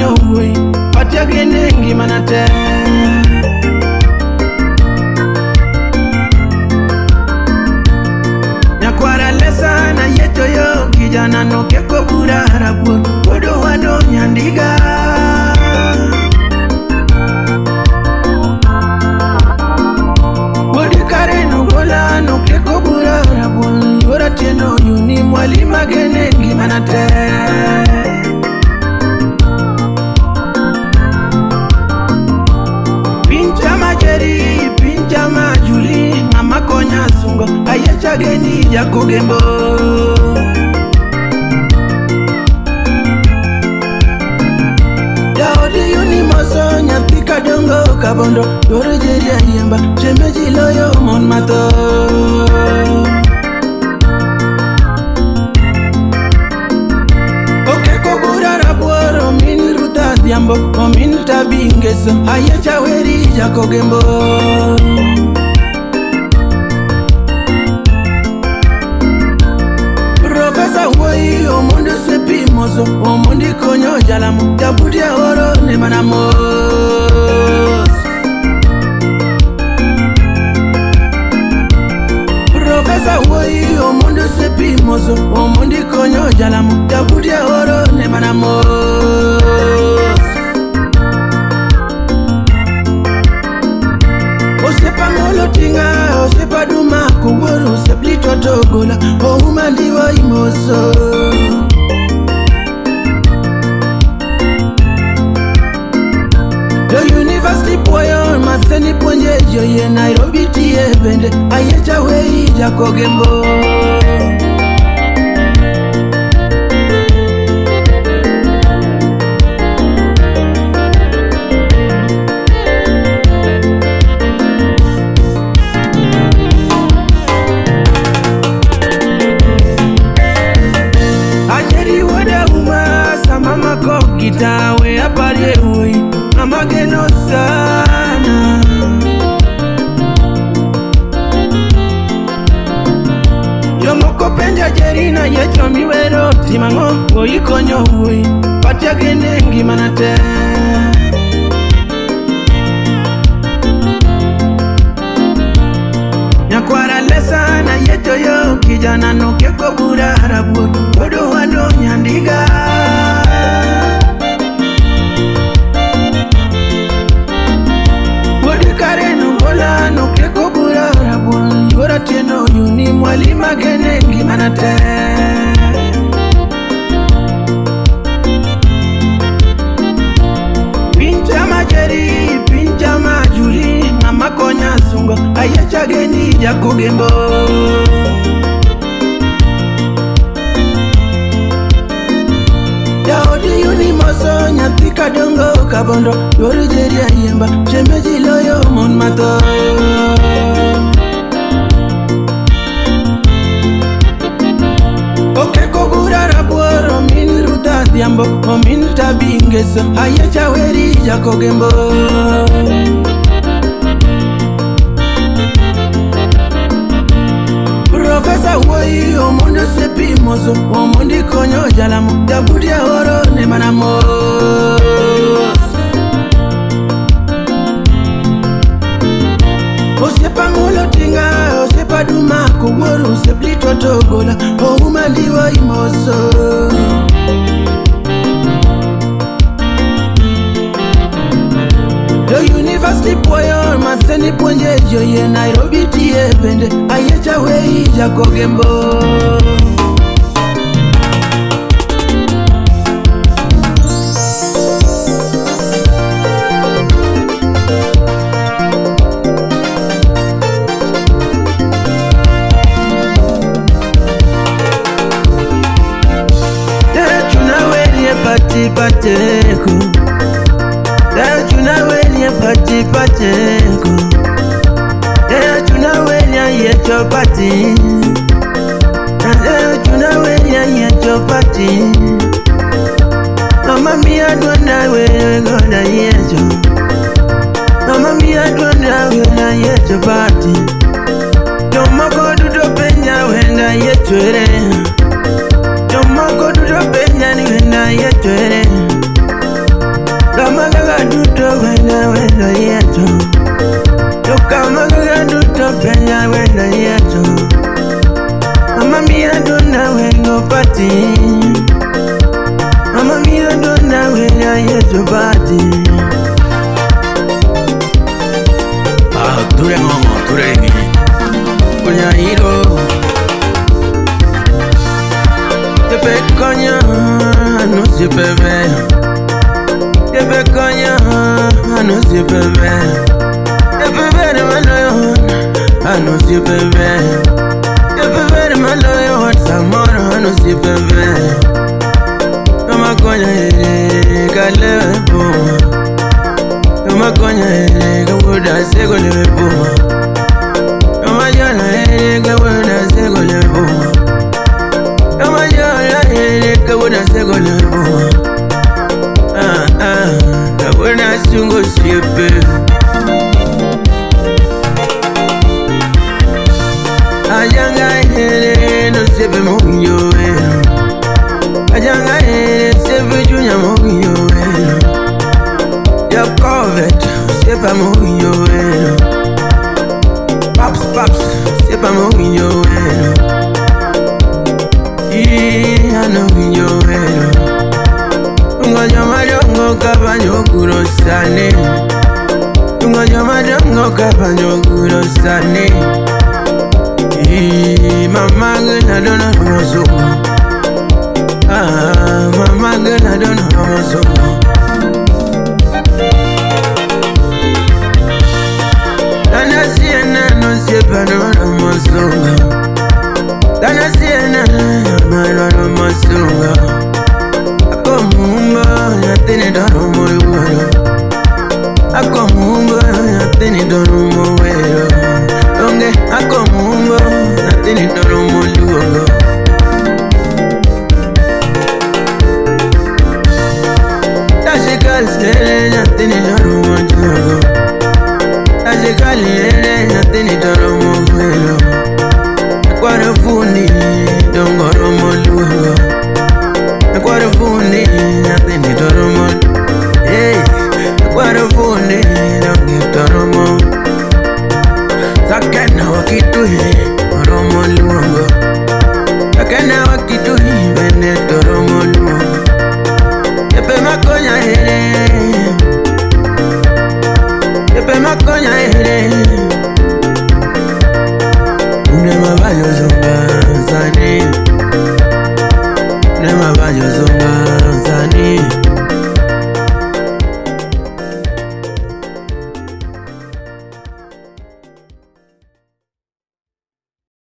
ikonyo wuoyi patia gene ngimana te. Nyakwara lesa na yeto yo kijana no keko bura rabuon kodo wano nyandiga. Wodi kare no gola no keko bura rabuon yora tieno yuni mwalima gene ngimana te. Pinjama Juli mama konya sungo ayecha geni jako gembo. Yaodi yuni moso nyathika dongo kabondo yore jeria yemba shemeji loyo mon mato. Okeko bura rabuoro min ruta diambo o min tabingeso ayecha weri jako gembo. Professor woi o mundo sepi mozo o mundi konyo jalamu tabudia oro ne manamos. Professor woi o mundo sepi mozo o mundi konyo jalamu tabudia oro ne manamos. Osepa ngolo tinga, osepa duma kuworo, seplito togola, o humandi wa imoso. The university poyo, maseni ponje joye Nairobi tiye bende, ayecha wei jako gembo. Gitawe apare hui amageno sana. Yomoko penja jerina yecho miwero timango wo ikonyo hui patia gene ngimana te. Nyakwara lesa na yecho yo kijana no keko bura rabuon kodo wano nyandiga. No keko bura rabuon yora tieno yuni mwalima gene ngimana te. Pinjama Juli mama konya sungo ayecha geni jako gembo. Yaodi yuni moso nyathika dongo kabondo yore jeria yemba shemeji loyo mon mato. Okeko bura rabuoro min ruta diambo o min tabingeso ayecha weri jako gembo. Professor woi o mundo sepi mozo o mundi konyo jalamu tabudia oro ne manamos. Osepa ngolo tinga, osepa duma kuworo, seplito togola, o humandi wa imoso. The university poyo, maseni ponje joye Nairobi tiye bende, ayecha wei jako gembo. Pateko, tuna wenya pateko, tuna wenya yecho pati, tuna wenya yecho pati. Mama mia dona we gona yecho, mama mia dona we na yecho pati. Toma go do penya wenda yecho re, toma go do penya ni wenda yecho re. ture ngongo ture ngi Konya hiro Tepe konya no se bebe Tepe konya no se bebe Tepe bebe maloyo no se bebe Tepe bebe maloyo samoro no se bebe Toma konya kale boma Toma konya kabuda sego le boma Toma jana kabuda sego le boma Toma jana kabuda sego le boma kabuda sungo siepe Ajanga no siepe moyo Ajanga siepe junya moyo Your covet, siepe moyo Paps, siepe moyo I know you Tungonya madongo kabanyo kurosane Tungonya madongo kabanyo kurosane Mama gana dona nomoso Mama gana dona nomoso